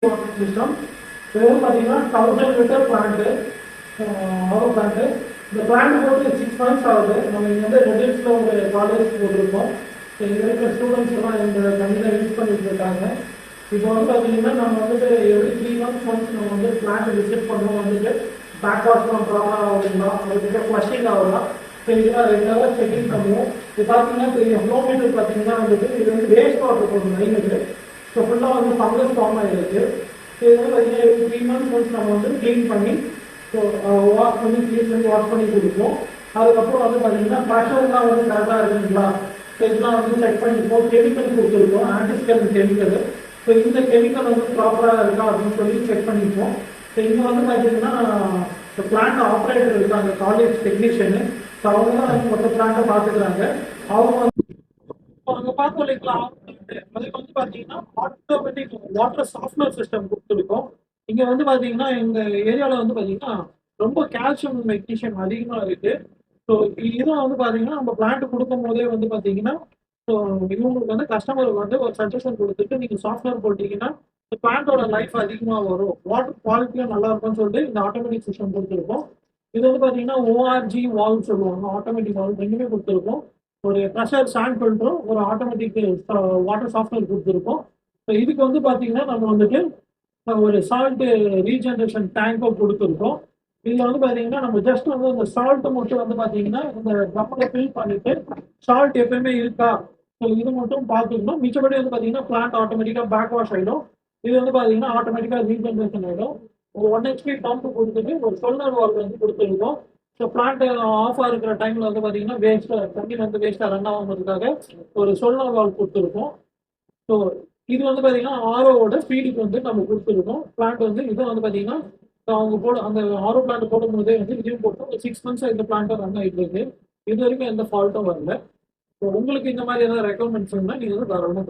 Water system. இது வந்து பார்த்தீங்கன்னா 1000 லிட்டர் பிளான்ட்டு, ஆரோ பிளான்ட்டு. இந்த பிளான்ட் போட்டு 6 months ஆகுது. நம்ம இங்கே வந்து ரெடியூஸில் ஒரு காலேஜ் போட்டிருக்கோம். ஸோ இங்கே இருக்கிற ஸ்டூடெண்ட்ஸ் எல்லாம் இந்த தண்ணியில் யூஸ் பண்ணிட்டு இருக்காங்க. இப்போ வந்து பார்த்தீங்கன்னா நம்ம வந்துட்டு எவ்ரி 3 months ஒன்ஸ் நம்ம வந்து பிளான்ட் விசிட் பண்ணுவோம். வந்துட்டு பேக் வாஷ்லாம் ப்ராப்பராக ஆகுதுங்களா, அதுக்கிட்ட ஃப்ளஷிங் ஆகுதா, ஸோ இதெல்லாம் ரெகுலராக செக்கிங் பண்ணுவோம். இது பார்த்தீங்கன்னா பெரிய ஃப்ளோமீட்டர் பார்த்தீங்கன்னா வந்துட்டு இது வந்து வேஸ்ட் வாட்டர் போடும் லைனுக்கு. ஸோ ஃபுல்லாக வந்து ஃபங்கஸ் ஃபார்ம் ஆகிருக்கு. ஸோ இது வந்து பார்த்தீங்கன்னா 3 months ஒன்ஸ் நம்ம வந்து க்ளீன் பண்ணி ஸோ வாஷ் பண்ணி க்ளீன் பண்ணி வாஷ் பண்ணி கொடுப்போம். அதுக்கப்புறம் வந்து பார்த்தீங்கன்னா ப்ரெஷர்லாம் வந்து கரெக்டாக இருக்குங்களா, ஸோ இதெல்லாம் வந்து செக் பண்ணிப்போம். கெமிக்கல் கொடுத்துருக்கோம், ஆன்டிஸ்கல் கெமிக்கல். ஸோ இந்த கெமிக்கல் வந்து ப்ராப்பராக இருக்கா அப்படின்னு சொல்லி செக் பண்ணிப்போம். ஸோ இங்கே வந்து பார்த்தீங்கன்னா இந்த பிளான்ட் ஆப்ரேட்டர் இருக்காங்க, காலேஜ் டெக்னீஷியனு. ஸோ அவங்க தான் வந்து மொத்த பிளான்ட்டை பார்த்துக்கிறாங்க. அவங்க வந்து அங்கே பார்த்தோம் இல்லைங்களா, அதுக்கு வந்து பார்த்தீங்கன்னா ஆட்டோமேட்டிக் வாட்டர் சாஃப்ட்வேர் சிஸ்டம் கொடுத்துருக்கோம். இங்கே வந்து பார்த்தீங்கன்னா எங்கள் ஏரியாவில் வந்து பார்த்தீங்கன்னா ரொம்ப கால்சியம் மெக்னீஷியம் அதிகமாக இருக்குது. ஸோ இதுவும் வந்து பார்த்தீங்கன்னா நம்ம பிளான்ட் கொடுக்கும் போதே வந்து பார்த்தீங்கன்னா ஸோ இவங்களுக்கு வந்து கஸ்டமருக்கு வந்து ஒரு சஜஷன் கொடுத்துட்டு நீங்கள் சாஃப்ட்வேர் போட்டிங்கன்னா இந்த பிளான்ட்டோட லைஃப் அதிகமாக வரும், வாட்டர் குவாலிட்டியும் நல்லா இருக்கும்னு சொல்லிட்டு இந்த ஆட்டோமேட்டிக் சிஸ்டம் கொடுத்துருக்கோம். இது வந்து பார்த்தீங்கன்னா ஓஆர்ஜி வால்வ் சொல்லுவாங்க, ஆட்டோமேட்டிக் வால்வ் ரெண்டுமே கொடுத்துருக்கோம். ஒரு ப்ரெஷர் சாண்ட் ஃபில்டரும் ஒரு ஆட்டோமேட்டிக் வாட்டர் சாஃப்ட்வேர் கொடுத்துருக்கோம். ஸோ இதுக்கு வந்து பார்த்தீங்கன்னா நம்ம வந்துட்டு ஒரு சால்ட் ரீஜெனரேஷன் டேங்க்கும் கொடுத்துருக்கோம். இதில் வந்து பார்த்தீங்கன்னா நம்ம ஜஸ்ட் வந்து இந்த சால்ட்டை மட்டும் வந்து பார்த்தீங்கன்னா இந்த ட்ரம்மில் ஃபில் பண்ணிட்டு சால்ட் எப்பயுமே இருக்கா, ஸோ இது மட்டும் பார்த்துக்கணும். மிச்சபடி வந்து பார்த்தீங்கன்னா பிளான்ட் ஆட்டோமேட்டிக்காக பேக் வாஷ் ஆகிடும். இது வந்து பார்த்தீங்கன்னா ஆட்டோமேட்டிக்காக ரீஜெனரேஷன் ஆகிடும். ஒரு 1 HP பம்ப் கொடுத்துட்டு ஒரு சொல்லர் வால்வ் வந்து கொடுத்துருக்கோம். ஸோ பிளான்ட் ஆஃபாக இருக்கிற டைமில் வந்து பார்த்தீங்கன்னா வேஸ்ட்டாக தண்ணி வந்து வேஸ்ட்டாக ரன் ஆகாமதுக்காக ஒரு சொல்லர் வால்வ் கொடுத்துருக்கோம். ஸோ இது வந்து பார்த்தீங்கன்னா ஆரோவோட ஃபீடுக்கு வந்து நம்ம கொடுத்துருக்கோம். பிளான்ட் வந்து இது வந்து பார்த்தீங்கன்னா அவங்க போட அந்த ஆரோ பிளான்ட் போடும்போதே வந்து இதையும் போட்டு ஒரு 6 months இந்த பிளான்ட்டும் ரன் ஆகிட்டு இருக்கு. இது வரைக்கும் எந்த ஃபால்ட்டும் வரல. ஸோ உங்களுக்கு இந்த மாதிரி ஏதாவது ரெக்கமெண்ட்ஸ் இருந்தால் நீங்கள் வந்து தாராளமாக